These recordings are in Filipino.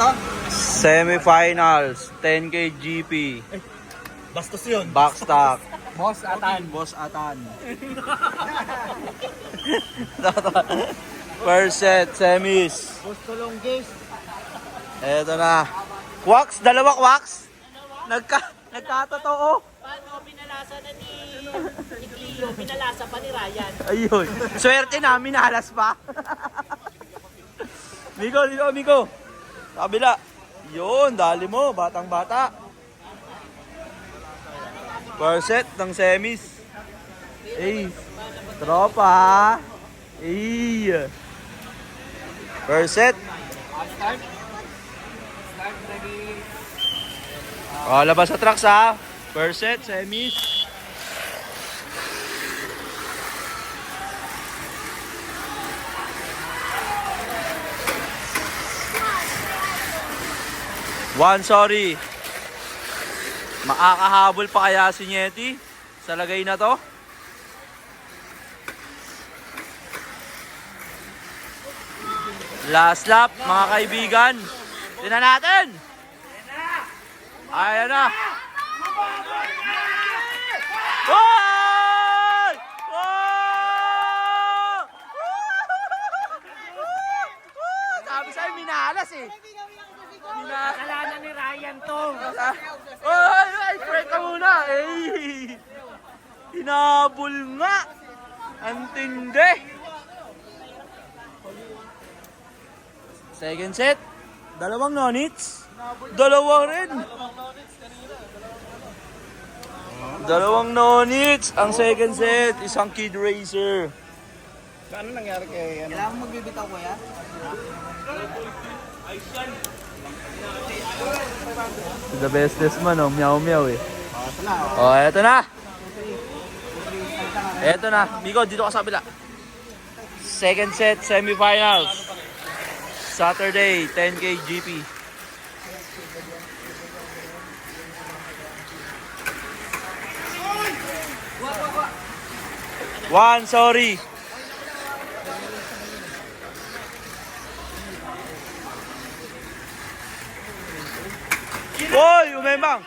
to? Semifinals, 10K GP, Bastos yun. backstock. Boss Atan. Boss Atan. First set, semis. Boss Colongges. Eto na. Quacks, dalawa quacks. Nagkatotoo. Paano pinalasa na ni Clio, pinalasa pa ni Ryan. Ayun. Swerte namin, halas pa. Migo, dito, Migo. Sa kabila. Yun, dali mo, batang bata. First set ng semis. Ay, tropa. Ay. First set. Oh, labas sa tracks ha. First set, semis. One, sorry. Makakahabol pa kaya si Nieti sa lagay na to? Last lap, mga kaibigan. Tingnan natin. Ayan na. Hoy! Oh! Sabi sa'yo, minalas eh. Kasalanan ni Ryan to. Ay, pray ka muna. Eh. Hinabol nga. Antindi. Second set. Dalawang non-hits. Dalawa rin. Dalawang non-hits. Ang second set, isang Kid Racer. Ano nangyari kay ano? Kailangan magbibitaw ko yan? The bestest man, oh. Meow meow eh. Ito na. Oh, eto na. Eto na. Migo, dito ka sa kabila. Second set, semifinals. Saturday, 10K GP. One, sorry. Hoy, umembang.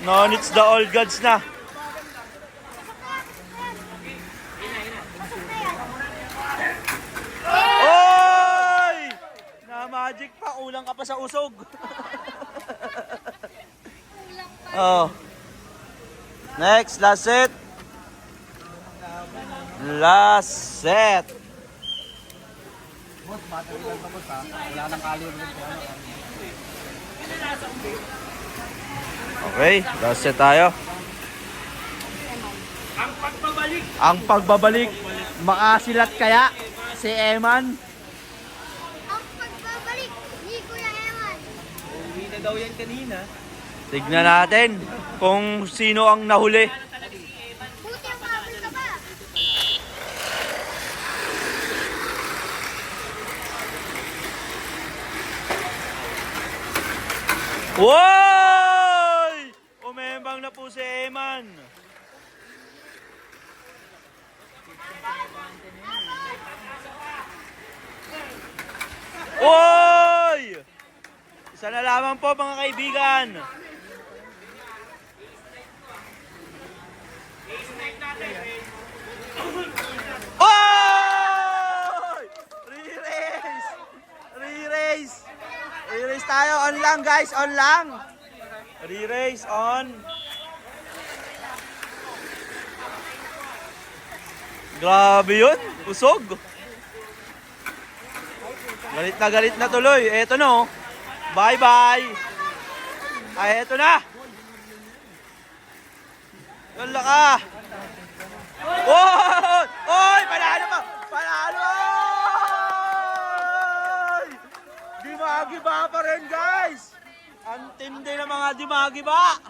No, it's the old gods na. Oy! Na magic pa, ulang ka pa sa usog. Oh. Next, last set. Last set. Boss, battery lang pa boss ha. Wala nang caliber ko. Okay, last set tayo. Ang pagbabalik. Makasilat kaya si Eman? Ang pagbabalik ni Kuya Eman. Uwi na daw yan kanina. Tignan natin kung sino ang nahuli. Buti ang mabul ka pa. Woy! Umembang na po si Eman. Woy! Isa na lamang po mga kaibigan. Oy! Re-race! Re-race! Re-race tayo. On lang guys, on lang. Re-race on. Grabe yun. Usog. Galit na tuloy. Eto no. Bye-bye. Ay, eto na. Wala ka. Oy! Oy! Panalo pa! Panalo! Dimagiba pa rin, guys! Ang tindi ng mga dimagiba!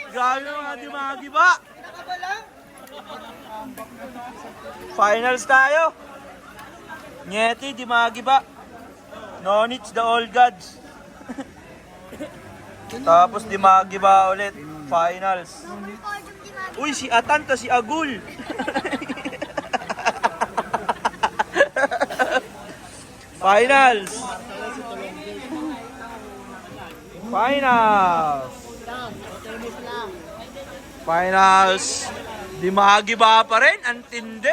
Grabe ng mga dimagiba! Finals tayo! Nieti, dimagiba! Nonits, the old gods! Tapos dimagiba ulit. Finals. Uy, si Atan to si Agul. Finals. Finals. Finals. Dimagi ba pa rin? Ang tindi.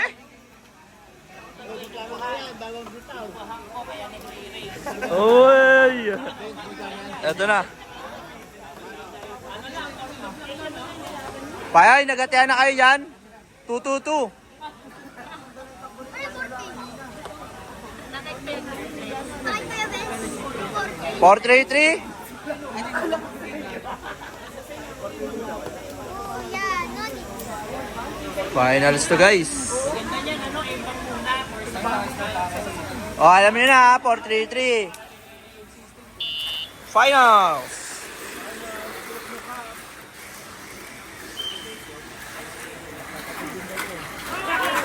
Uy! Eto na. Payay, nagatihan na kayo yan. 2-2-2. Bakit kaya, Ben? 4-3-3. Oh, yan. Noni. Finals to guys. Oh, alam niyo na, 4-3-3. Finals.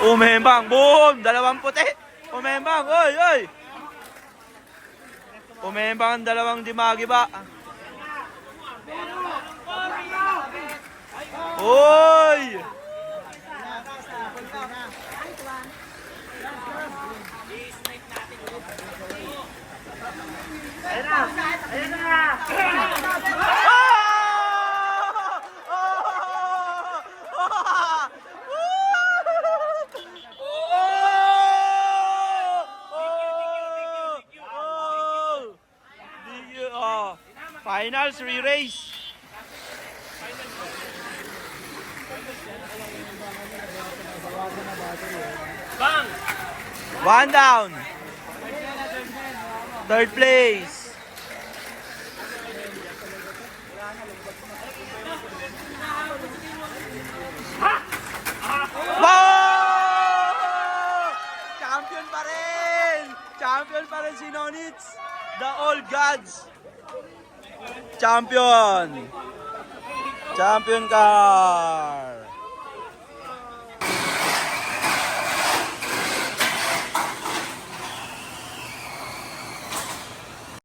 Umembang, boom! Dalawang puti. Umembang, oy, oy. Umembang ang dalawang dimagi ba? Oy! Finals re-race. Bang! One down. Third place. Wow! Champion pa rin! Champion pa rin si Nonits. The Old Gods. Champion. Champion car.